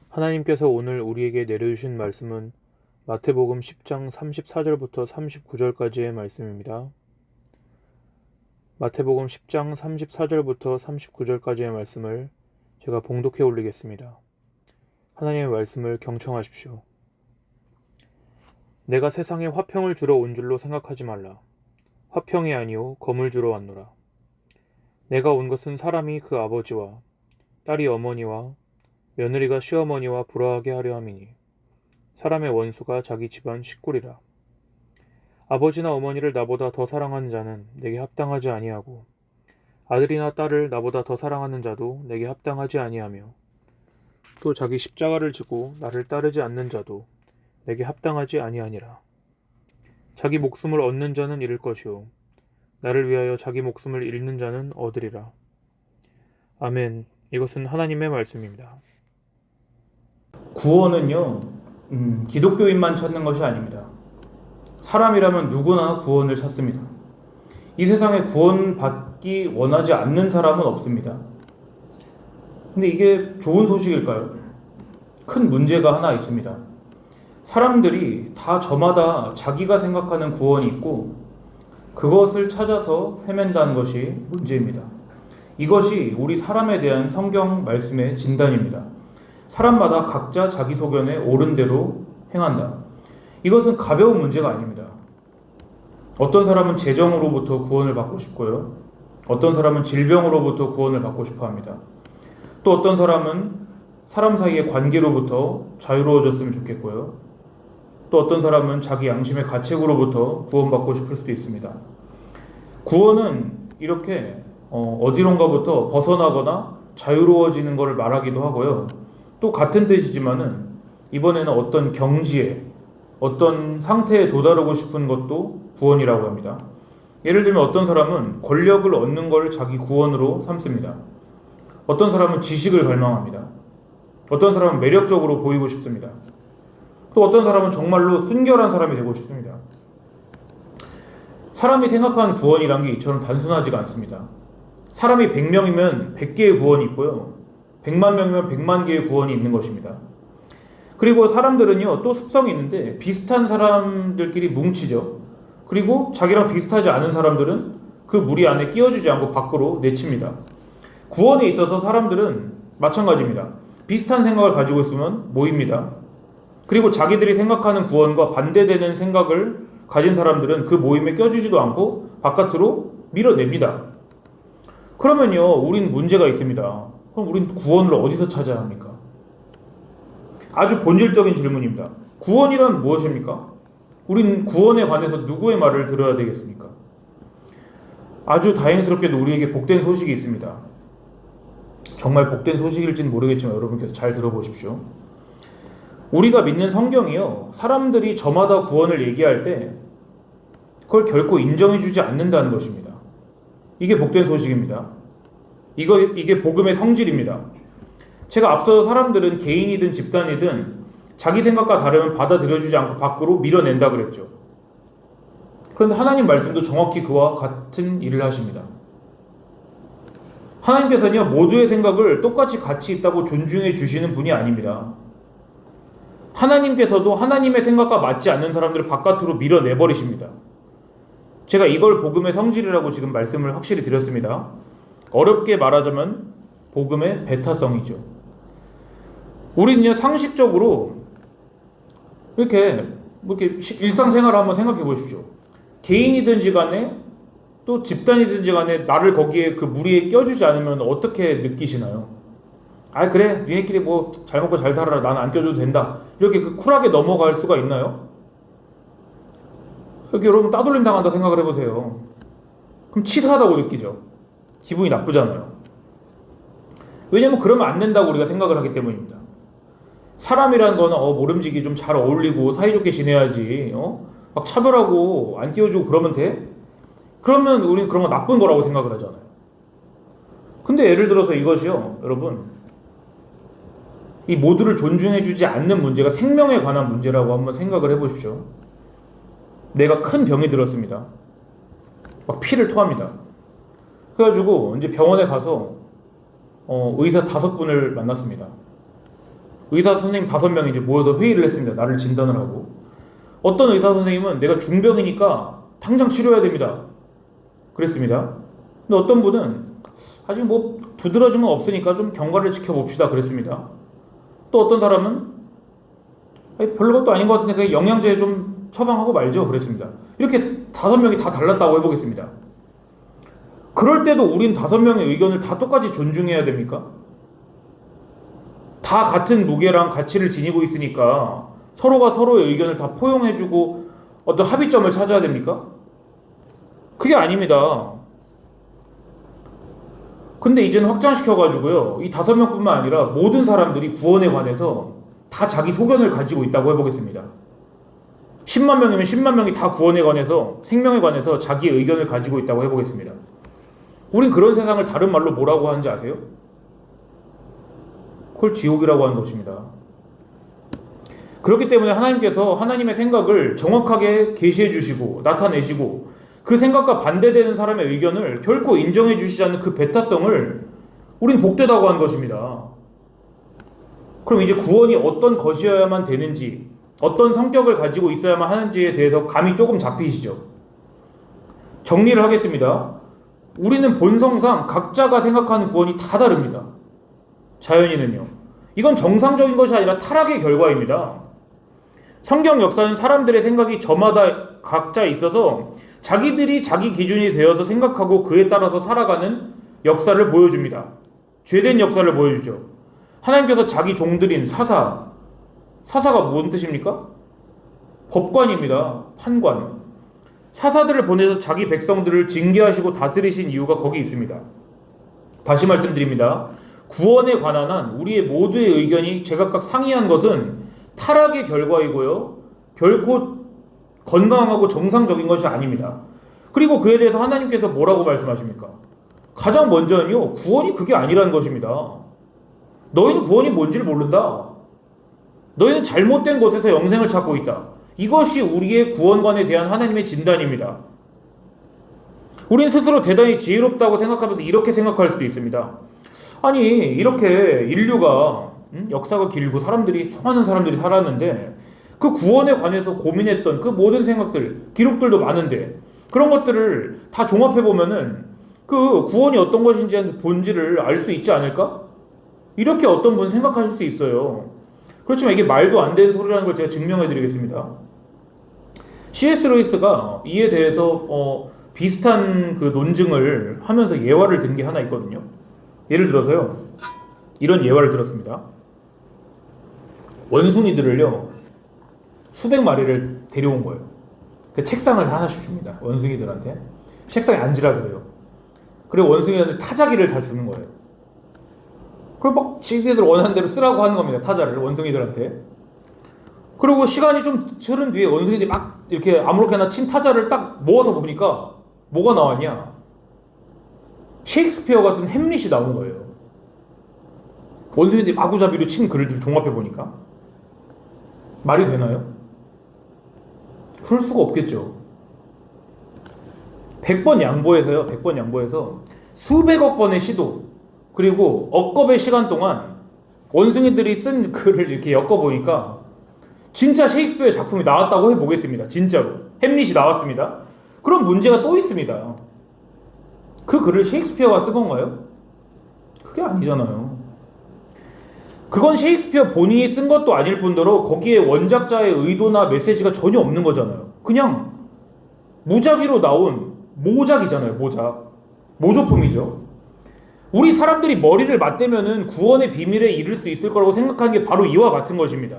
하나님께서 오늘 우리에게 내려주신 말씀은 마태복음 10장 34절부터 39절까지의 말씀입니다. 마태복음 10장 34절부터 39절까지의 말씀을 제가 봉독해 올리겠습니다. 하나님의 말씀을 경청하십시오. 내가 세상에 화평을 주러 온 줄로 생각하지 말라. 화평이 아니요 검을 주러 왔노라. 내가 온 것은 사람이 그 아버지와 딸이 어머니와 며느리가 시어머니와 불화하게 하려 함이니 사람의 원수가 자기 집안 식구리라. 아버지나 어머니를 나보다 더 사랑하는 자는 내게 합당하지 아니하고 아들이나 딸을 나보다 더 사랑하는 자도 내게 합당하지 아니하며 또 자기 십자가를 지고 나를 따르지 않는 자도 내게 합당하지 아니하니라. 자기 목숨을 얻는 자는 잃을 것이요 나를 위하여 자기 목숨을 잃는 자는 얻으리라. 아멘. 이것은 하나님의 말씀입니다. 구원은요, 기독교인만 찾는 것이 아닙니다. 사람이라면 누구나 구원을 찾습니다. 이 세상에 구원받기 원하지 않는 사람은 없습니다. 근데 이게 좋은 소식일까요? 큰 문제가 하나 있습니다. 사람들이 다 저마다 자기가 생각하는 구원이 있고 그것을 찾아서 헤맨다는 것이 문제입니다. 이것이 우리 사람에 대한 성경 말씀의 진단입니다. 사람마다 각자 자기 소견에 옳은 대로 행한다. 이것은 가벼운 문제가 아닙니다. 어떤 사람은 재정으로부터 구원을 받고 싶고요. 어떤 사람은 질병으로부터 구원을 받고 싶어 합니다. 또 어떤 사람은 사람 사이의 관계로부터 자유로워졌으면 좋겠고요. 또 어떤 사람은 자기 양심의 가책으로부터 구원받고 싶을 수도 있습니다. 구원은 이렇게 어디론가부터 벗어나거나 자유로워지는 것을 말하기도 하고요. 또 같은 뜻이지만은 이번에는 어떤 경지에 어떤 상태에 도달하고 싶은 것도 구원이라고 합니다. 예를 들면 어떤 사람은 권력을 얻는 걸 자기 구원으로 삼습니다. 어떤 사람은 지식을 갈망합니다. 어떤 사람은 매력적으로 보이고 싶습니다. 또 어떤 사람은 정말로 순결한 사람이 되고 싶습니다. 사람이 생각하는 구원이란 게 이처럼 단순하지가 않습니다. 사람이 100명이면 100개의 구원이 있고요. 100만 명이면 100만 개의 구원이 있는 것입니다. 그리고 사람들은요, 또 습성이 있는데 비슷한 사람들끼리 뭉치죠. 그리고 자기랑 비슷하지 않은 사람들은 그 무리 안에 끼워주지 않고 밖으로 내칩니다. 구원에 있어서 사람들은 마찬가지입니다. 비슷한 생각을 가지고 있으면 모입니다. 그리고 자기들이 생각하는 구원과 반대되는 생각을 가진 사람들은 그 모임에 껴주지도 않고 바깥으로 밀어냅니다. 그러면요, 우린 문제가 있습니다. 그럼 우린 구원을 어디서 찾아야 합니까? 아주 본질적인 질문입니다. 구원이란 무엇입니까? 우린 구원에 관해서 누구의 말을 들어야 되겠습니까? 아주 다행스럽게도 우리에게 복된 소식이 있습니다. 정말 복된 소식일지는 모르겠지만 여러분께서 잘 들어보십시오. 우리가 믿는 성경이요, 사람들이 저마다 구원을 얘기할 때 그걸 결코 인정해주지 않는다는 것입니다. 이게 복된 소식입니다. 이게 복음의 성질입니다. 제가 앞서 사람들은 개인이든 집단이든 자기 생각과 다르면 받아들여주지 않고 밖으로 밀어낸다 그랬죠. 그런데 하나님 말씀도 정확히 그와 같은 일을 하십니다. 하나님께서는요, 모두의 생각을 똑같이 가치 있다고 존중해 주시는 분이 아닙니다. 하나님께서도 하나님의 생각과 맞지 않는 사람들을 바깥으로 밀어내버리십니다. 제가 이걸 복음의 성질이라고 지금 말씀을 확실히 드렸습니다. 어렵게 말하자면 복음의 배타성이죠. 우리는요, 상식적으로 이렇게 일상생활을 한번 생각해 보십시오. 개인이든지 간에 또 집단이든지 간에 나를 거기에 그 무리에 껴주지 않으면 어떻게 느끼시나요? 아, 그래, 니네끼리 뭐 잘 먹고 잘 살아라, 나는 안 껴줘도 된다, 이렇게 쿨하게 넘어갈 수가 있나요? 여기 여러분 따돌림 당한다 생각을 해보세요. 그럼 치사하다고 느끼죠. 기분이 나쁘잖아요. 왜냐면 그러면 안 된다고 우리가 생각을 하기 때문입니다. 사람이라는 거는 모름지기 좀 잘 어울리고 사이좋게 지내야지, 막 차별하고 안 끼워주고 그러면 돼? 그러면 우리는 그런 거 나쁜 거라고 생각을 하잖아요. 근데 예를 들어서 이것이요, 여러분, 이 모두를 존중해주지 않는 문제가 생명에 관한 문제라고 한번 생각을 해보십시오. 내가 큰 병이 들었습니다. 막 피를 토합니다. 그래가지고 이제 병원에 가서 의사 5분을 만났습니다. 의사 선생님 5명이 이제 모여서 회의를 했습니다. 나를 진단을 하고. 어떤 의사 선생님은 내가 중병이니까 당장 치료해야 됩니다. 그랬습니다. 근데 어떤 분은 아직 뭐 두드러진 건 없으니까 좀 경과를 지켜봅시다. 그랬습니다. 또 어떤 사람은 아니, 별로 것도 아닌 것 같은데 그냥 영양제 좀 처방하고 말죠. 그랬습니다. 이렇게 5명이 다 달랐다고 해보겠습니다. 그럴 때도 우린 5명의 의견을 다 똑같이 존중해야 됩니까? 다 같은 무게랑 가치를 지니고 있으니까 서로가 서로의 의견을 다 포용해주고 어떤 합의점을 찾아야 됩니까? 그게 아닙니다. 근데 이제는 확장시켜가지고요. 이 5명뿐만 아니라 모든 사람들이 구원에 관해서 다 자기 소견을 가지고 있다고 해보겠습니다. 10만 명이면 10만 명이 다 구원에 관해서 생명에 관해서 자기 의견을 가지고 있다고 해보겠습니다. 우린 그런 세상을 다른 말로 뭐라고 하는지 아세요? 그걸 지옥이라고 하는 것입니다. 그렇기 때문에 하나님께서 하나님의 생각을 정확하게 계시해 주시고 나타내시고 그 생각과 반대되는 사람의 의견을 결코 인정해 주시지 않는 그 배타성을 우린 복되다고 하는 것입니다. 그럼 이제 구원이 어떤 것이어야만 되는지, 어떤 성격을 가지고 있어야만 하는지에 대해서 감이 조금 잡히시죠? 정리를 하겠습니다. 우리는 본성상 각자가 생각하는 구원이 다 다릅니다. 자연인은요. 이건 정상적인 것이 아니라 타락의 결과입니다. 성경 역사는 사람들의 생각이 저마다 각자 있어서 자기들이 자기 기준이 되어서 생각하고 그에 따라서 살아가는 역사를 보여줍니다. 죄된 역사를 보여주죠. 하나님께서 자기 종들인 사사가 뭔 뜻입니까? 법관입니다. 판관. 사사들을 보내서 자기 백성들을 징계하시고 다스리신 이유가 거기 있습니다. 다시 말씀드립니다. 구원에 관한 한 우리의 모두의 의견이 제각각 상이한 것은 타락의 결과이고요. 결코 건강하고 정상적인 것이 아닙니다. 그리고 그에 대해서 하나님께서 뭐라고 말씀하십니까? 가장 먼저는요. 구원이 그게 아니라는 것입니다. 너희는 구원이 뭔지를 모른다. 너희는 잘못된 곳에서 영생을 찾고 있다. 이것이 우리의 구원관에 대한 하나님의 진단입니다. 우린 스스로 대단히 지혜롭다고 생각하면서 이렇게 생각할 수도 있습니다. 아니 이렇게 인류가 역사가 길고 수많은 사람들이 살았는데 그 구원에 관해서 고민했던 그 모든 생각들, 기록들도 많은데 그런 것들을 다 종합해보면은 그 구원이 어떤 것인지 본질을 알 수 있지 않을까? 이렇게 어떤 분 생각하실 수 있어요. 그렇지만 이게 말도 안 되는 소리라는 걸 제가 증명해드리겠습니다. C.S. 루이스가 이에 대해서 비슷한 그 논증을 하면서 예화를 든 게 하나 있거든요. 예를 들어서요. 이런 예화를 들었습니다. 원숭이들을요. 수백 마리를 데려온 거예요. 그 책상을 하나씩 줍니다. 원숭이들한테. 책상에 앉으라 그래요. 그리고 원숭이한테 타자기를 다 주는 거예요. 그리고 막 지들들 원하는 대로 쓰라고 하는 겁니다. 타자를 원숭이들한테. 그리고 시간이 좀 흐른 뒤에 원숭이들이 막 이렇게 아무렇게나 친 타자를 딱 모아서 보니까 뭐가 나왔냐? 셰익스피어가 쓴 햄릿이 나온 거예요. 원숭이들이 마구잡이로 친 글들 종합해 보니까 말이 되나요? 그럴 수가 없겠죠. 100번 양보해서 수백억 번의 시도 그리고 억겁의 시간 동안 원숭이들이 쓴 글을 이렇게 엮어보니까 진짜 셰익스피어의 작품이 나왔다고 해보겠습니다. 진짜로 햄릿이 나왔습니다. 그럼 문제가 또 있습니다. 그 글을 셰익스피어가 쓴 건가요? 그게 아니잖아요. 그건 셰익스피어 본인이 쓴 것도 아닐 뿐더러 거기에 원작자의 의도나 메시지가 전혀 없는 거잖아요. 그냥 무작위로 나온 모작이잖아요. 모조품이죠. 우리 사람들이 머리를 맞대면은 구원의 비밀에 이를 수 있을 거라고 생각하는 게 바로 이와 같은 것입니다.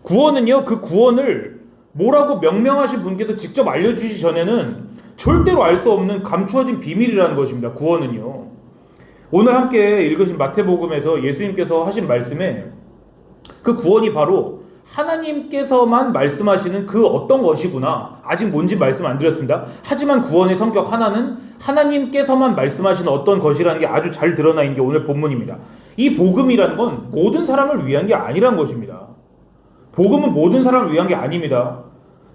구원은요, 그 구원을 뭐라고 명명하신 분께서 직접 알려주시기 전에는 절대로 알 수 없는 감추어진 비밀이라는 것입니다. 구원은요. 오늘 함께 읽으신 마태복음에서 예수님께서 하신 말씀에 그 구원이 바로 하나님께서만 말씀하시는 그 어떤 것이구나. 아직 뭔지 말씀 안 드렸습니다. 하지만 구원의 성격 하나는 하나님께서만 말씀하시는 어떤 것이라는 게 아주 잘 드러나 있는 게 오늘 본문입니다. 이 복음이라는 건 모든 사람을 위한 게 아니란 것입니다. 복음은 모든 사람을 위한 게 아닙니다.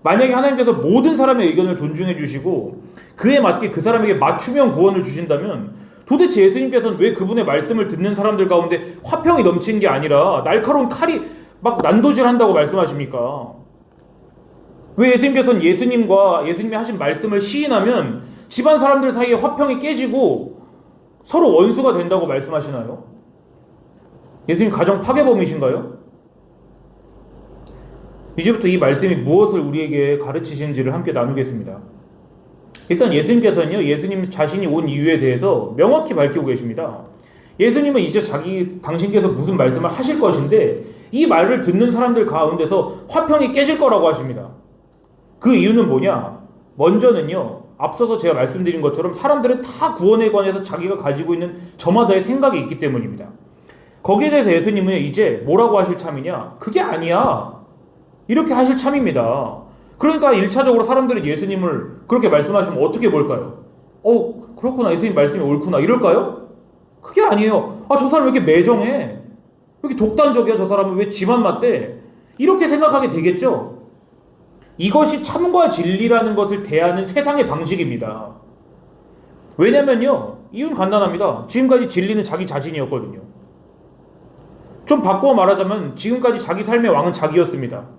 만약에 하나님께서 모든 사람의 의견을 존중해 주시고 그에 맞게 그 사람에게 맞춤형 구원을 주신다면 도대체 예수님께서는 왜 그분의 말씀을 듣는 사람들 가운데 화평이 넘치는 게 아니라 날카로운 칼이 막 난도질한다고 말씀하십니까? 왜 예수님께서는 예수님이 하신 말씀을 시인하면 집안 사람들 사이에 화평이 깨지고 서로 원수가 된다고 말씀하시나요? 예수님 가정 파괴범이신가요? 이제부터 이 말씀이 무엇을 우리에게 가르치시는지를 함께 나누겠습니다. 일단 예수님께서는요, 예수님 자신이 온 이유에 대해서 명확히 밝히고 계십니다. 예수님은 이제 당신께서 무슨 말씀을 하실 것인데 이 말을 듣는 사람들 가운데서 화평이 깨질 거라고 하십니다. 그 이유는 뭐냐? 먼저는요, 앞서서 제가 말씀드린 것처럼 사람들은 다 구원에 관해서 자기가 가지고 있는 저마다의 생각이 있기 때문입니다. 거기에 대해서 예수님은 이제 뭐라고 하실 참이냐? 그게 아니야. 이렇게 하실 참입니다. 그러니까 1차적으로 사람들이 예수님을 그렇게 말씀하시면 어떻게 볼까요? 그렇구나. 예수님 말씀이 옳구나. 이럴까요? 그게 아니에요. 저 사람 왜 이렇게 매정해? 왜 이렇게 독단적이야? 저 사람은 왜 지만 맞대? 이렇게 생각하게 되겠죠? 이것이 참과 진리라는 것을 대하는 세상의 방식입니다. 왜냐면요, 이유는 간단합니다. 지금까지 진리는 자기 자신이었거든요. 좀 바꿔 말하자면 지금까지 자기 삶의 왕은 자기였습니다.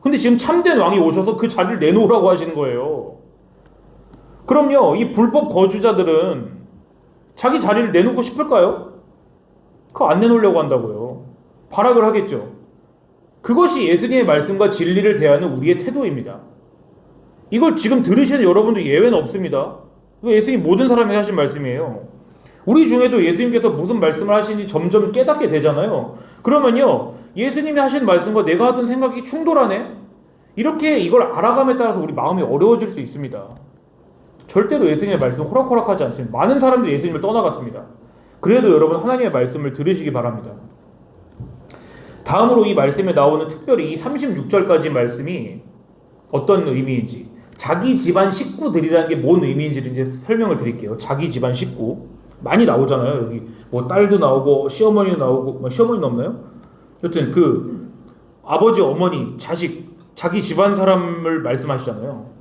근데 지금 참된 왕이 오셔서 그 자리를 내놓으라고 하시는 거예요. 그럼요, 이 불법 거주자들은 자기 자리를 내놓고 싶을까요? 그거 안 내놓으려고 한다고요. 발악을 하겠죠. 그것이 예수님의 말씀과 진리를 대하는 우리의 태도입니다. 이걸 지금 들으시는 여러분도 예외는 없습니다. 이거 예수님 모든 사람에게 하신 말씀이에요. 우리 중에도 예수님께서 무슨 말씀을 하시는지 점점 깨닫게 되잖아요. 그러면요, 예수님이 하신 말씀과 내가 하던 생각이 충돌하네? 이렇게 이걸 알아감에 따라서 우리 마음이 어려워질 수 있습니다. 절대로 예수님의 말씀 호락호락하지 않습니다. 많은 사람들이 예수님을 떠나갔습니다. 그래도 여러분 하나님의 말씀을 들으시기 바랍니다. 다음으로 이 말씀에 나오는 특별히 이 36절까지 말씀이 어떤 의미인지, 자기 집안 식구들이라는 게 뭔 의미인지를 이제 설명을 드릴게요. 자기 집안 식구 많이 나오잖아요. 여기 뭐 딸도 나오고 시어머니도 나오고, 시어머니는 없나요? 여튼 그 아버지, 어머니, 자식, 자기 집안 사람을 말씀하시잖아요.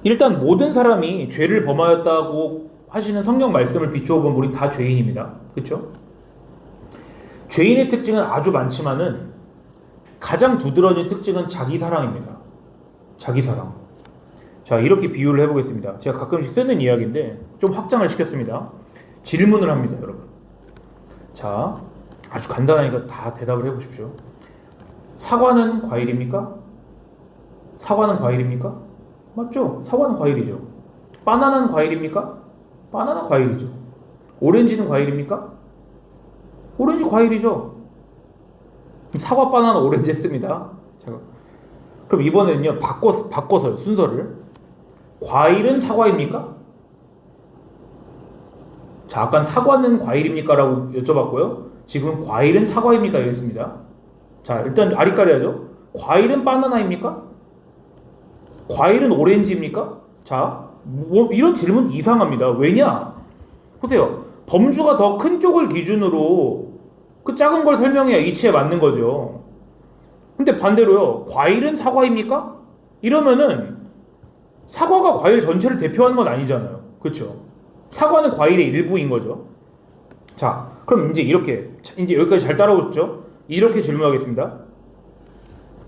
일단 모든 사람이 죄를 범하였다고 하시는 성경 말씀을 비추어 보면 우리 다 죄인입니다. 그렇죠? 죄인의 특징은 아주 많지만은 가장 두드러진 특징은 자기 사랑입니다. 자기 사랑. 자, 이렇게 비유를 해보겠습니다. 제가 가끔씩 쓰는 이야기인데 좀 확장을 시켰습니다. 질문을 합니다, 여러분. 자, 아주 간단하니까 다 대답을 해보십시오. 사과는 과일입니까? 사과는 과일입니까? 맞죠? 사과는 과일이죠. 바나나는 과일입니까? 바나나 과일이죠. 오렌지는 과일입니까? 오렌지 과일이죠. 사과, 바나나, 오렌지 했습니다. 제가. 그럼 이번에는요, 바꿔서요, 순서를. 과일은 사과입니까? 자, 아까 사과는 과일입니까? 라고 여쭤봤고요. 지금 과일은 사과입니까? 이랬습니다. 자, 일단 아리까리하죠. 과일은 바나나입니까? 과일은 오렌지입니까? 자, 이런 질문 이상합니다. 왜냐? 보세요. 범주가 더 큰 쪽을 기준으로 그 작은 걸 설명해야 이치에 맞는 거죠. 근데 반대로요, 과일은 사과입니까? 이러면은 사과가 과일 전체를 대표하는 건 아니잖아요. 그렇죠? 사과는 과일의 일부인 거죠. 자, 그럼 이제 여기까지 잘 따라오셨죠? 이렇게 질문하겠습니다.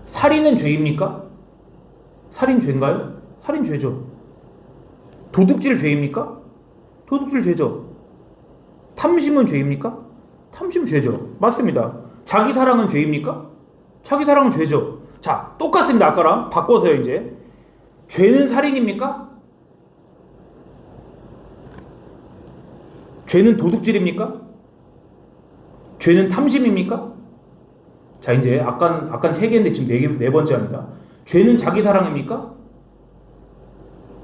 살인은 죄입니까? 살인 죄인가요? 살인 죄죠. 도둑질 죄입니까? 도둑질 죄죠. 탐심은 죄입니까? 탐심 죄죠. 맞습니다. 자기 사랑은 죄입니까? 자기 사랑은 죄죠. 자, 똑같습니다. 아까랑 바꿔서요, 이제. 죄는 살인입니까? 죄는 도둑질입니까? 죄는 탐심입니까? 자, 이제 아까 세 개인데 지금 네 번째 합니다. 죄는 자기 사랑입니까?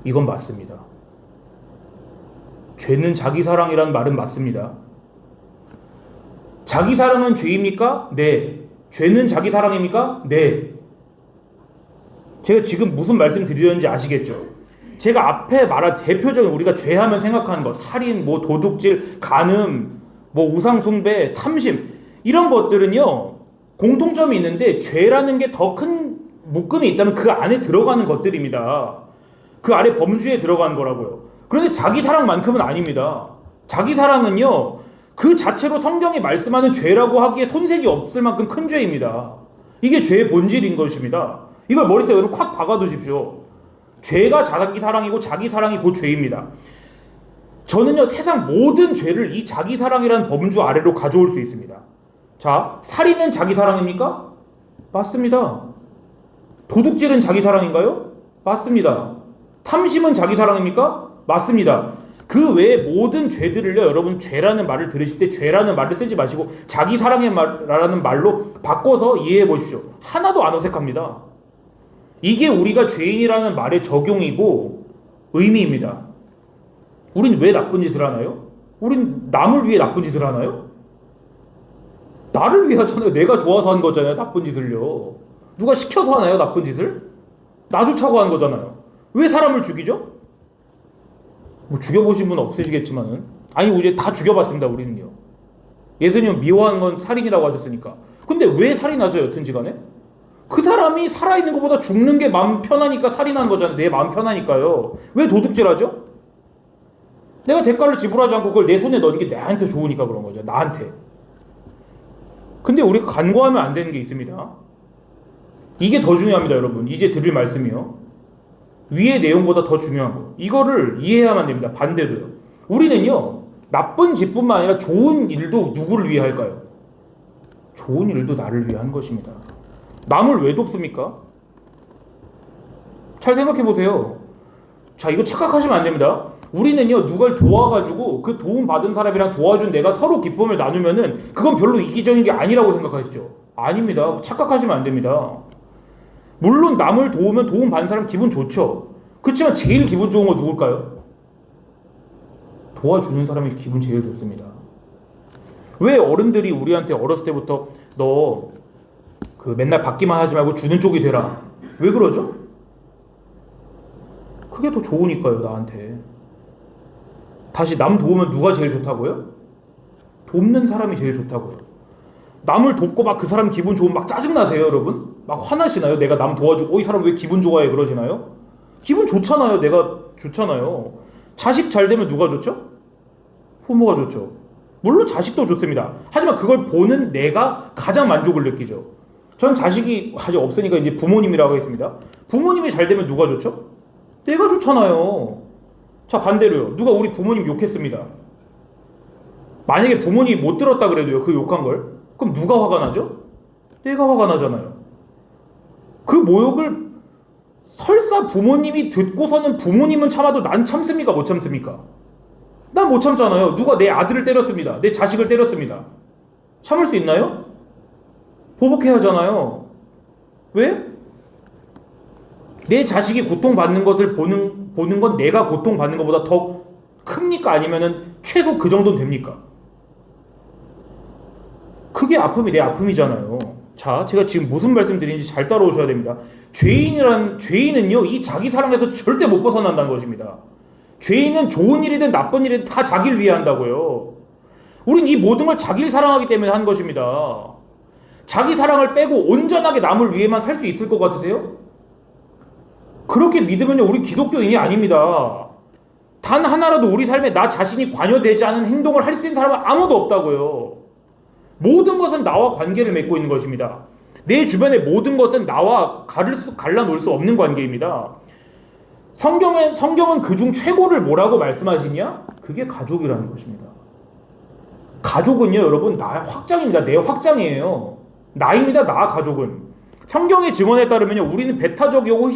이건 맞습니다. 죄는 자기 사랑이라는 말은 맞습니다. 자기 사랑은 죄입니까? 네. 죄는 자기 사랑입니까? 네. 제가 지금 무슨 말씀 드리려는지 아시겠죠? 제가 앞에 말한 대표적인 우리가 죄하면 생각하는 것, 살인, 도둑질, 간음, 우상숭배, 탐심, 이런 것들은요, 공통점이 있는데 죄라는 게 더 큰 묶음이 있다면 그 안에 들어가는 것들입니다. 그 아래 범주에 들어가는 거라고요. 그런데 자기 사랑만큼은 아닙니다. 자기 사랑은요, 그 자체로 성경이 말씀하는 죄라고 하기에 손색이 없을 만큼 큰 죄입니다. 이게 죄의 본질인 것입니다. 이걸 머릿속에 여러분 콱 박아두십시오. 죄가 자기 사랑이고 자기 사랑이 곧 죄입니다. 저는요, 세상 모든 죄를 이 자기 사랑이라는 범주 아래로 가져올 수 있습니다. 자, 살인은 자기 사랑입니까? 맞습니다. 도둑질은 자기 사랑인가요? 맞습니다. 탐심은 자기 사랑입니까? 맞습니다. 그 외의 모든 죄들을요, 여러분 죄라는 말을 들으실 때 죄라는 말을 쓰지 마시고 자기 사랑이라는 말로 바꿔서 이해해 보십시오. 하나도 안 어색합니다. 이게 우리가 죄인이라는 말의 적용이고 의미입니다. 우린 왜 나쁜 짓을 하나요? 우린 남을 위해 나쁜 짓을 하나요? 나를 위해 하잖아요. 내가 좋아서 한 거잖아요. 나쁜 짓을요. 누가 시켜서 하나요? 나쁜 짓을? 나 좋자고 한 거잖아요. 왜 사람을 죽이죠? 뭐 죽여보신 분은 없으시겠지만은, 아니 이제 다 죽여봤습니다. 우리는요. 예수님은 미워하는 건 살인이라고 하셨으니까. 근데 왜 살인하죠? 여튼지 간에 그 사람이 살아있는 것보다 죽는 게 마음 편하니까 살인하는 거잖아요. 내 마음 편하니까요. 왜 도둑질하죠? 내가 대가를 지불하지 않고 그걸 내 손에 넣는 게 나한테 좋으니까 그런 거죠. 나한테. 근데 우리가 간과하면 안 되는 게 있습니다. 이게 더 중요합니다, 여러분. 이제 드릴 말씀이요. 위의 내용보다 더 중요한 거. 이거를 이해해야만 됩니다. 반대로요. 우리는요, 나쁜 짓뿐만 아니라 좋은 일도 누구를 위해 할까요? 좋은 일도 나를 위해 한 것입니다. 남을 왜 돕습니까? 잘 생각해 보세요. 자, 이거 착각하시면 안 됩니다. 우리는요, 누굴 도와가지고 그 도움 받은 사람이랑 도와준 내가 서로 기쁨을 나누면은 그건 별로 이기적인 게 아니라고 생각하시죠? 아닙니다. 착각하시면 안 됩니다. 물론 남을 도우면 도움 받는 사람 기분 좋죠. 그렇지만 제일 기분 좋은 건 누굴까요? 도와주는 사람이 기분 제일 좋습니다. 왜 어른들이 우리한테 어렸을 때부터 너 그 맨날 받기만 하지 말고 주는 쪽이 되라. 왜 그러죠? 그게 더 좋으니까요, 나한테. 다시 남 도우면 누가 제일 좋다고요? 돕는 사람이 제일 좋다고요. 남을 돕고 막 그 사람 기분 좋으면 막 짜증나세요, 여러분? 막 화나시나요? 내가 남 도와주고 이 사람 왜 기분 좋아해 그러시나요? 기분 좋잖아요. 내가 좋잖아요. 자식 잘 되면 누가 좋죠? 부모가 좋죠. 물론 자식도 좋습니다. 하지만 그걸 보는 내가 가장 만족을 느끼죠. 전 자식이 아직 없으니까 이제 부모님이라고 하겠습니다. 부모님이 잘 되면 누가 좋죠? 내가 좋잖아요. 자, 반대로요. 누가 우리 부모님 욕했습니다. 만약에 부모님이 못 들었다 그래도요, 그 욕한 걸, 그럼 누가 화가 나죠? 내가 화가 나잖아요. 그 모욕을 설사 부모님이 듣고서는 부모님은 참아도 난 참습니까? 못 참습니까? 난 못 참잖아요. 누가 내 아들을 때렸습니다. 내 자식을 때렸습니다. 참을 수 있나요? 보복해야 하잖아요. 왜? 내 자식이 고통받는 것을 보는 건 내가 고통받는 것보다 더 큽니까? 아니면은 최소 그 정도는 됩니까? 그게 아픔이 내 아픔이잖아요. 자, 제가 지금 무슨 말씀 드리는지 잘 따라오셔야 됩니다. 죄인은요, 이 자기 사랑에서 절대 못 벗어난다는 것입니다. 죄인은 좋은 일이든 나쁜 일이든 다 자기를 위해 한다고요. 우린 이 모든 걸 자기를 사랑하기 때문에 한 것입니다. 자기 사랑을 빼고 온전하게 남을 위해만 살 수 있을 것 같으세요? 그렇게 믿으면요, 우리 기독교인이 아닙니다. 단 하나라도 우리 삶에 나 자신이 관여되지 않은 행동을 할 수 있는 사람은 아무도 없다고요. 모든 것은 나와 관계를 맺고 있는 것입니다. 내 주변의 모든 것은 나와 갈라놓을 수 없는 관계입니다. 성경은 그중 최고를 뭐라고 말씀하시냐? 그게 가족이라는 것입니다. 가족은요, 여러분, 나의 확장입니다. 내 확장이에요. 나입니다. 나 가족은. 성경의 증언에 따르면요, 우리는 배타적이고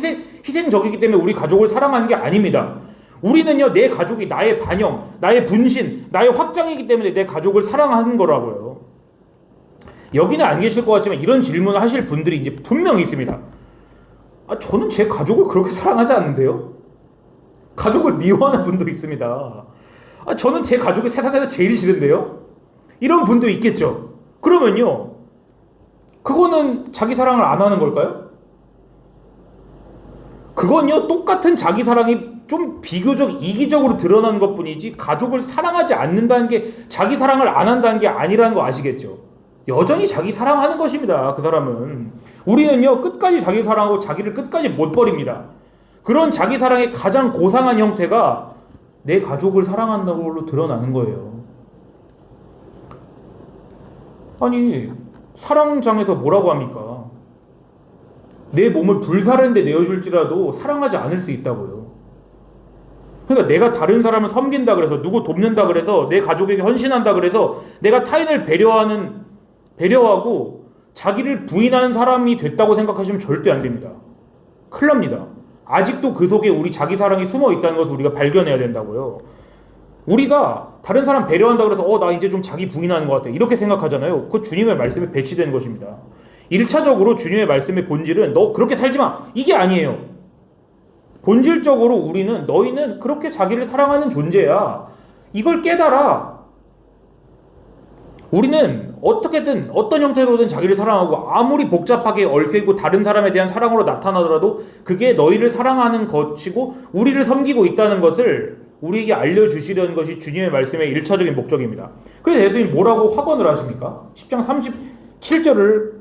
희생적이기 때문에 우리 가족을 사랑하는 게 아닙니다. 우리는요, 내 가족이 나의 반영, 나의 분신, 나의 확장이기 때문에 내 가족을 사랑하는 거라고요. 여기는 안 계실 것 같지만 이런 질문을 하실 분들이 이제 분명히 있습니다. 아, 저는 제 가족을 그렇게 사랑하지 않는데요? 가족을 미워하는 분도 있습니다. 아, 저는 제 가족이 세상에서 제일 싫은데요? 이런 분도 있겠죠. 그러면요, 그거는 자기 사랑을 안 하는 걸까요? 그건요, 똑같은 자기 사랑이 좀 비교적 이기적으로 드러나는 것 뿐이지 가족을 사랑하지 않는다는 게 자기 사랑을 안 한다는 게 아니라는 거 아시겠죠? 여전히 자기 사랑하는 것입니다. 그 사람은. 우리는요, 끝까지 자기 사랑하고 자기를 끝까지 못 버립니다. 그런 자기 사랑의 가장 고상한 형태가 내 가족을 사랑한다는 걸로 드러나는 거예요. 아니, 사랑장에서 뭐라고 합니까? 내 몸을 불사르는데 내어줄지라도 사랑하지 않을 수 있다고요. 그러니까 내가 다른 사람을 섬긴다 그래서, 누구 돕는다 그래서, 내 가족에게 헌신한다 그래서 내가 타인을 배려하고 자기를 부인하는 사람이 됐다고 생각하시면 절대 안 됩니다. 큰일 납니다. 아직도 그 속에 우리 자기 사랑이 숨어 있다는 것을 우리가 발견해야 된다고요. 우리가 다른 사람 배려한다 그래서 나 이제 좀 자기 부인하는 것 같아, 이렇게 생각하잖아요. 그거 주님의 말씀에 배치된 것입니다. 1차적으로 주님의 말씀의 본질은 너 그렇게 살지 마, 이게 아니에요. 본질적으로 우리는 너희는 그렇게 자기를 사랑하는 존재야, 이걸 깨달아. 우리는 어떻게든 어떤 형태로든 자기를 사랑하고, 아무리 복잡하게 얽혀있고 다른 사람에 대한 사랑으로 나타나더라도 그게 너희를 사랑하는 것이고 우리를 섬기고 있다는 것을 우리에게 알려주시려는 것이 주님의 말씀의 1차적인 목적입니다. 그래서 예수님이 뭐라고 확언을 하십니까? 10장 37절을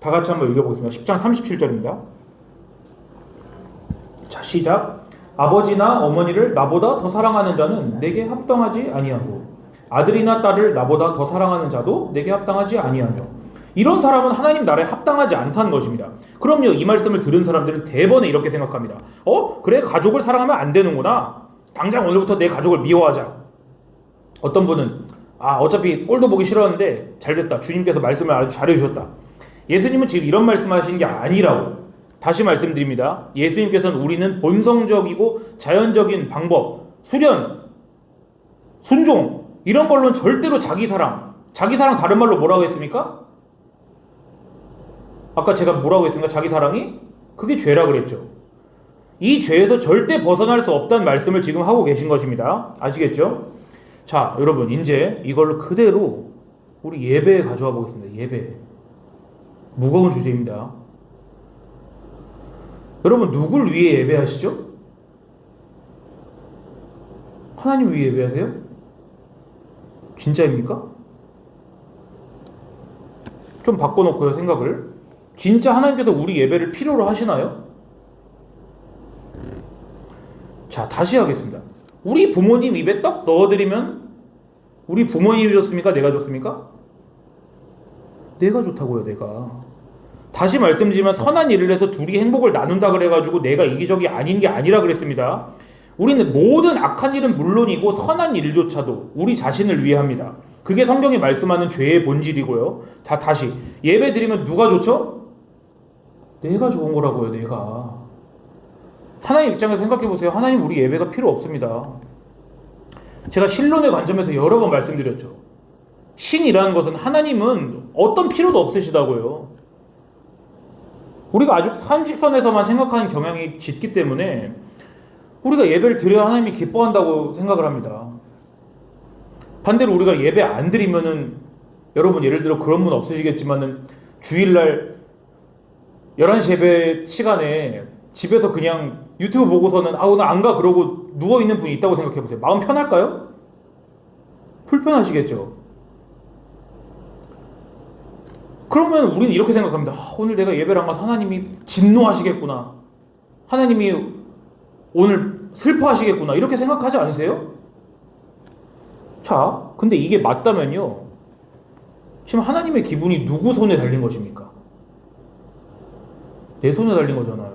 다 같이 한번 읽어보겠습니다. 10장 37절입니다. 자, 시작. 아버지나 어머니를 나보다 더 사랑하는 자는 내게 합당하지 아니하고, 아들이나 딸을 나보다 더 사랑하는 자도 내게 합당하지 아니하며, 이런 사람은 하나님 나라에 합당하지 않다는 것입니다. 그럼요, 이 말씀을 들은 사람들은 대번에 이렇게 생각합니다. 그래, 가족을 사랑하면 안 되는구나, 당장 오늘부터 내 가족을 미워하자. 어떤 분은 어차피 꼴도 보기 싫었는데 잘됐다, 주님께서 말씀을 아주 잘해주셨다. 예수님은 지금 이런 말씀하시는 게 아니라고 다시 말씀드립니다. 예수님께서는 우리는 본성적이고 자연적인 방법, 수련, 순종, 이런 걸로는 절대로 자기 사랑 다른 말로 뭐라고 했습니까? 아까 제가 뭐라고 했습니까? 자기 사랑이? 그게 죄라 그랬죠. 이 죄에서 절대 벗어날 수 없다는 말씀을 지금 하고 계신 것입니다. 아시겠죠? 자, 여러분, 이제 이걸 그대로 우리 예배에 가져와 보겠습니다. 예배. 무거운 주제입니다. 여러분, 누굴 위해 예배하시죠? 하나님 위해 예배하세요? 진짜입니까? 좀 바꿔놓고요, 생각을. 진짜 하나님께서 우리 예배를 필요로 하시나요? 자, 다시 하겠습니다. 우리 부모님 입에 떡 넣어드리면 우리 부모님이 줬습니까? 내가 줬습니까? 내가 좋다고요, 내가. 다시 말씀드리면 선한 일을 해서 둘이 행복을 나눈다 그래가지고 내가 이기적이 아닌 게 아니라 그랬습니다. 우리는 모든 악한 일은 물론이고 선한 일조차도 우리 자신을 위해 합니다. 그게 성경이 말씀하는 죄의 본질이고요. 다시 예배 드리면 누가 좋죠? 내가 좋은 거라고요, 내가. 하나님 입장에서 생각해 보세요. 하나님 우리 예배가 필요 없습니다. 제가 신론의 관점에서 여러 번 말씀드렸죠. 신이라는 것은, 하나님은 어떤 필요도 없으시다고요. 우리가 아주 상식선에서만 생각하는 경향이 짙기 때문에 우리가 예배를 드려야 하나님이 기뻐한다고 생각을 합니다. 반대로 우리가 예배 안 드리면은, 여러분 예를 들어 그런 분 없으시겠지만은 주일날 11시 예배 시간에 집에서 그냥 유튜브 보고서는 오늘 안 가 그러고 누워있는 분이 있다고 생각해보세요. 마음 편할까요? 불편하시겠죠. 그러면 우리는 이렇게 생각합니다. 오늘 내가 예배를 안 가서 하나님이 진노하시겠구나, 하나님이 오늘 슬퍼하시겠구나, 이렇게 생각하지 않으세요? 자, 근데 이게 맞다면요, 지금 하나님의 기분이 누구 손에 달린 것입니까? 내 손에 달린 거잖아요.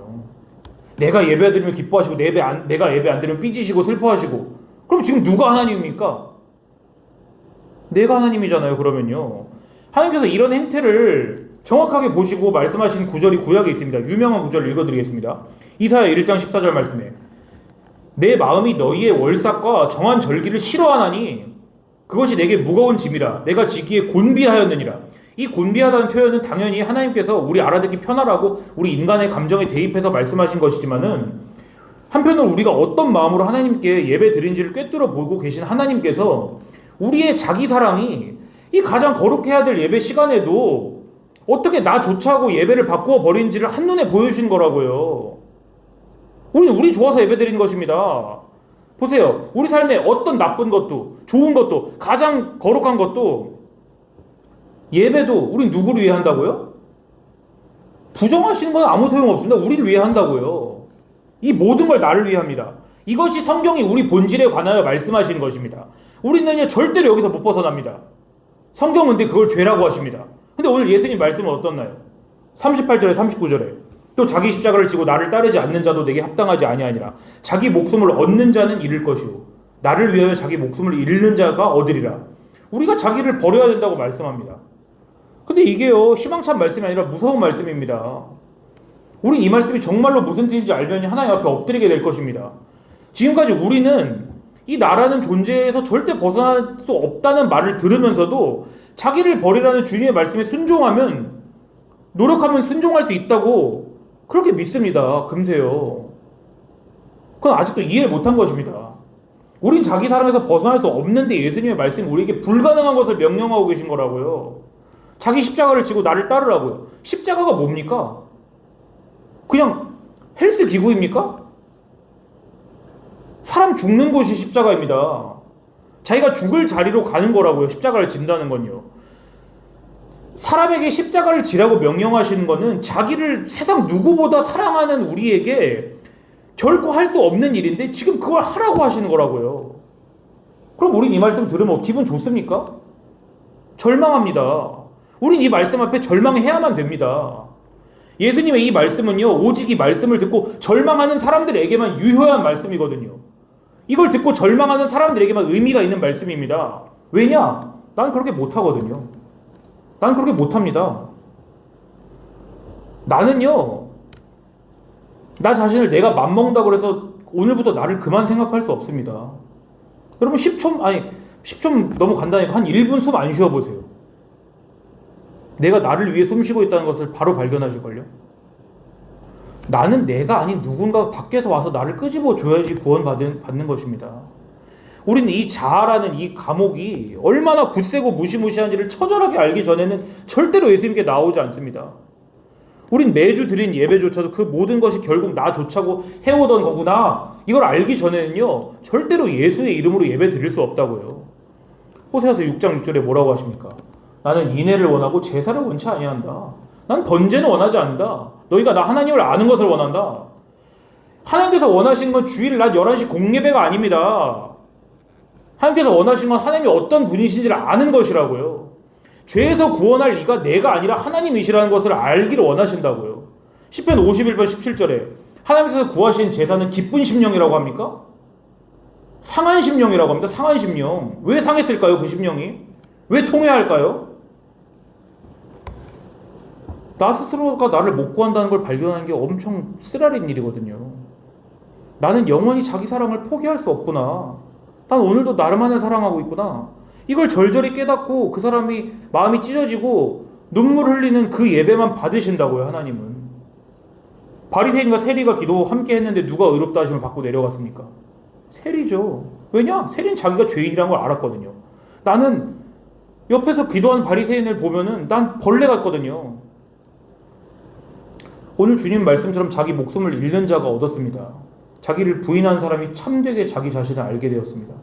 내가 예배 드리면 기뻐하시고 내가 예배 안 드리면 삐지시고 슬퍼하시고, 그럼 지금 누가 하나님입니까? 내가 하나님이잖아요. 그러면요, 하나님께서 이런 행태를 정확하게 보시고 말씀하신 구절이 구약에 있습니다. 유명한 구절을 읽어드리겠습니다. 이사야 1장 14절 말씀에, 내 마음이 너희의 월삭과 정한 절기를 싫어하나니 그것이 내게 무거운 짐이라 내가 지기에 곤비하였느니라. 이 곤비하다는 표현은 당연히 하나님께서 우리 알아듣기 편하라고 우리 인간의 감정에 대입해서 말씀하신 것이지만은, 한편으로 우리가 어떤 마음으로 하나님께 예배 드린지를 꿰뚫어 보고 계신 하나님께서 우리의 자기 사랑이 이 가장 거룩해야 될 예배 시간에도 어떻게 나조차 하고 예배를 바꾸어 버린지를 한눈에 보여주신 거라고요. 우리는 우리 좋아서 예배 드리는 것입니다. 보세요. 우리 삶에 어떤 나쁜 것도 좋은 것도 가장 거룩한 것도 예배도 우린 누구를 위해 한다고요? 부정하시는 건 아무 소용없습니다. 우리를 위해 한다고요. 이 모든 걸 나를 위해 합니다. 이것이 성경이 우리 본질에 관하여 말씀하시는 것입니다. 우리는요 절대로 여기서 못 벗어납니다. 성경은 근데 그걸 죄라고 하십니다. 근데 오늘 예수님 말씀은 어떻나요? 38절에 39절에 또 자기 십자가를 지고 나를 따르지 않는 자도 내게 합당하지 아니하니라. 자기 목숨을 얻는 자는 잃을 것이요 나를 위하여 자기 목숨을 잃는 자가 얻으리라. 우리가 자기를 버려야 된다고 말씀합니다. 근데 이게요 희망찬 말씀이 아니라 무서운 말씀입니다. 우린 이 말씀이 정말로 무슨 뜻인지 알면 하나님 앞에 엎드리게 될 것입니다. 지금까지 우리는 이 나라는 존재에서 절대 벗어날 수 없다는 말을 들으면서도 자기를 버리라는 주님의 말씀에 순종하면, 노력하면 순종할 수 있다고 그렇게 믿습니다. 금세요. 그건 아직도 이해를 못한 것입니다. 우린 자기 사랑에서 벗어날 수 없는데 예수님의 말씀이 우리에게 불가능한 것을 명령하고 계신 거라고요. 자기 십자가를 지고 나를 따르라고요. 십자가가 뭡니까? 그냥 헬스 기구입니까? 사람 죽는 곳이 십자가입니다. 자기가 죽을 자리로 가는 거라고요. 십자가를 진다는 건요. 사람에게 십자가를 지라고 명령하시는 것은 자기를 세상 누구보다 사랑하는 우리에게 결코 할 수 없는 일인데 지금 그걸 하라고 하시는 거라고요. 그럼 우린 이 말씀 들으면 기분 좋습니까? 절망합니다. 우린 이 말씀 앞에 절망해야만 됩니다. 예수님의 이 말씀은요 오직 이 말씀을 듣고 절망하는 사람들에게만 유효한 말씀이거든요. 이걸 듣고 절망하는 사람들에게만 의미가 있는 말씀입니다. 왜냐? 난 그렇게 못하거든요. 난 그렇게 못합니다. 나는요 나 자신을 내가 맘먹는다고 해서 오늘부터 나를 그만 생각할 수 없습니다. 여러분 10초 너무 간단하니까 한 1분 숨 안 쉬어보세요. 내가 나를 위해 숨 쉬고 있다는 것을 바로 발견하실걸요. 나는 내가 아닌 누군가 밖에서 와서 나를 끄집어 줘야지 구원받는 것입니다. 우리는 이 자아라는 이 감옥이 얼마나 굳세고 무시무시한지를 처절하게 알기 전에는 절대로 예수님께 나오지 않습니다. 우린 매주 드린 예배조차도 그 모든 것이 결국 나 좋자고 해오던 거구나, 이걸 알기 전에는요 절대로 예수의 이름으로 예배 드릴 수 없다고요. 호세아서 6장 6절에 뭐라고 하십니까? 나는 인애를 원하고 제사를 원치 아니한다. 난 번제는 원하지 않는다. 너희가 나 하나님을 아는 것을 원한다. 하나님께서 원하시는 건 주일 낮 11시 공예배가 아닙니다. 하나님께서 원하시는 건 하나님이 어떤 분이신지를 아는 것이라고요. 죄에서 구원할 이가 내가 아니라 하나님이시라는 것을 알기를 원하신다고요. 시편 51편 17절에 하나님께서 구하신 제사는 기쁜 심령이라고 합니까? 상한 심령이라고 합니다. 상한 심령. 왜 상했을까요? 그 심령이? 왜 통회할까요? 나 스스로가 나를 못 구한다는 걸 발견하는 게 엄청 쓰라린 일이거든요. 나는 영원히 자기 사랑을 포기할 수 없구나. 난 오늘도 나를만을 사랑하고 있구나. 이걸 절절히 깨닫고 그 사람이 마음이 찢어지고 눈물 흘리는 그 예배만 받으신다고요. 하나님은. 바리새인과 세리가 기도 함께 했는데 누가 의롭다 하심을 받고 내려갔습니까? 세리죠. 왜냐? 세리는 자기가 죄인이라는 걸 알았거든요. 나는 옆에서 기도하는 바리새인을 보면은 난 벌레 같거든요. 오늘 주님 말씀처럼 자기 목숨을 잃는 자가 얻었습니다. 자기를 부인한 사람이 참되게 자기 자신을 알게 되었습니다.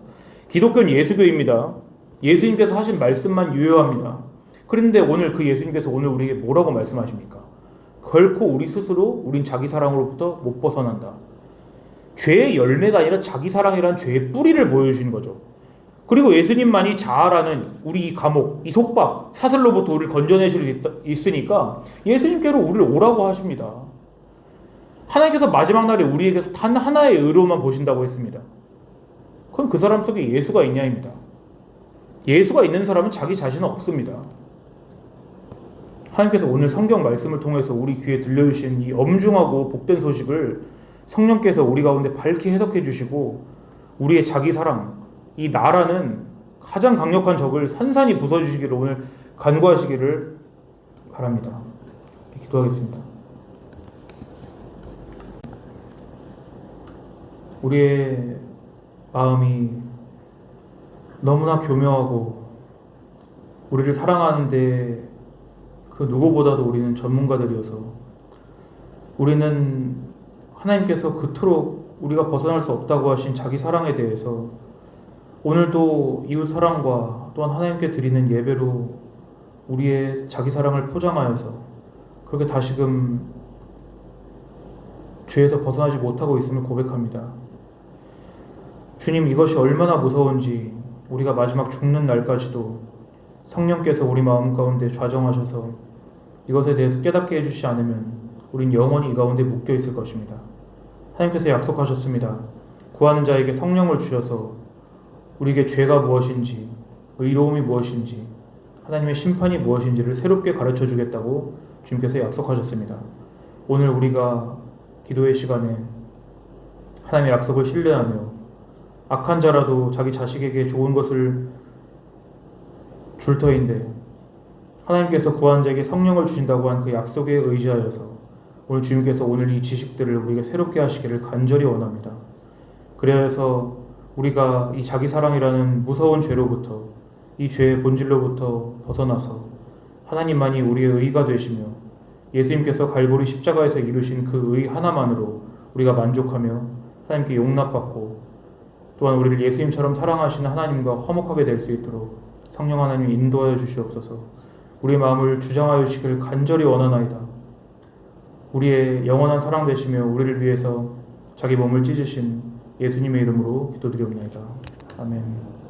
기독교는 예수교입니다. 예수님께서 하신 말씀만 유효합니다. 그런데 오늘 그 예수님께서 오늘 우리에게 뭐라고 말씀하십니까? 결코 우리 스스로 우린 자기 사랑으로부터 못 벗어난다. 죄의 열매가 아니라 자기 사랑이라는 죄의 뿌리를 보여주시는 거죠. 그리고 예수님만이 자아라는 우리 이 감옥, 이 속박, 사슬로부터 우리를 건져내실 수 있으니까 예수님께로 우리를 오라고 하십니다. 하나님께서 마지막 날에 우리에게서 단 하나의 의로만 보신다고 했습니다. 그럼 그 사람 속에 예수가 있냐입니다. 예수가 있는 사람은 자기 자신은 없습니다. 하나님께서 오늘 성경 말씀을 통해서 우리 귀에 들려주신 이 엄중하고 복된 소식을 성령께서 우리 가운데 밝히 해석해 주시고 우리의 자기 사랑, 이 나라는 가장 강력한 적을 산산히 부숴주시기를 오늘 간구하시기를 바랍니다. 기도하겠습니다. 우리의 마음이 너무나 교묘하고 우리를 사랑하는데 그 누구보다도 우리는 전문가들이어서 우리는 하나님께서 그토록 우리가 벗어날 수 없다고 하신 자기 사랑에 대해서 오늘도 이웃 사랑과 또한 하나님께 드리는 예배로 우리의 자기 사랑을 포장하여서 그렇게 다시금 죄에서 벗어나지 못하고 있음을 고백합니다. 주님, 이것이 얼마나 무서운지 우리가 마지막 죽는 날까지도 성령께서 우리 마음 가운데 좌정하셔서 이것에 대해서 깨닫게 해주시지 않으면 우린 영원히 이 가운데 묶여 있을 것입니다. 하나님께서 약속하셨습니다. 구하는 자에게 성령을 주셔서 우리에게 죄가 무엇인지, 의로움이 무엇인지, 하나님의 심판이 무엇인지를 새롭게 가르쳐 주겠다고 주님께서 약속하셨습니다. 오늘 우리가 기도의 시간에 하나님의 약속을 신뢰하며 악한 자라도 자기 자식에게 좋은 것을 줄 터인데 하나님께서 구하는 자에게 성령을 주신다고 한 그 약속에 의지하여서 오늘 주님께서 오늘 이 지식들을 우리에게 새롭게 하시기를 간절히 원합니다. 그래서 우리가 이 자기 사랑이라는 무서운 죄로부터, 이 죄의 본질로부터 벗어나서 하나님만이 우리의 의가 되시며 예수님께서 갈보리 십자가에서 이루신 그 의 하나만으로 우리가 만족하며 하나님께 용납받고 또한 우리를 예수님처럼 사랑하시는 하나님과 화목하게 될 수 있도록 성령 하나님 인도하여 주시옵소서. 우리의 마음을 주장하여 주시기를 간절히 원하나이다. 우리의 영원한 사랑 되시며 우리를 위해서 자기 몸을 찢으신 예수님의 이름으로 기도드리옵나이다. 아멘.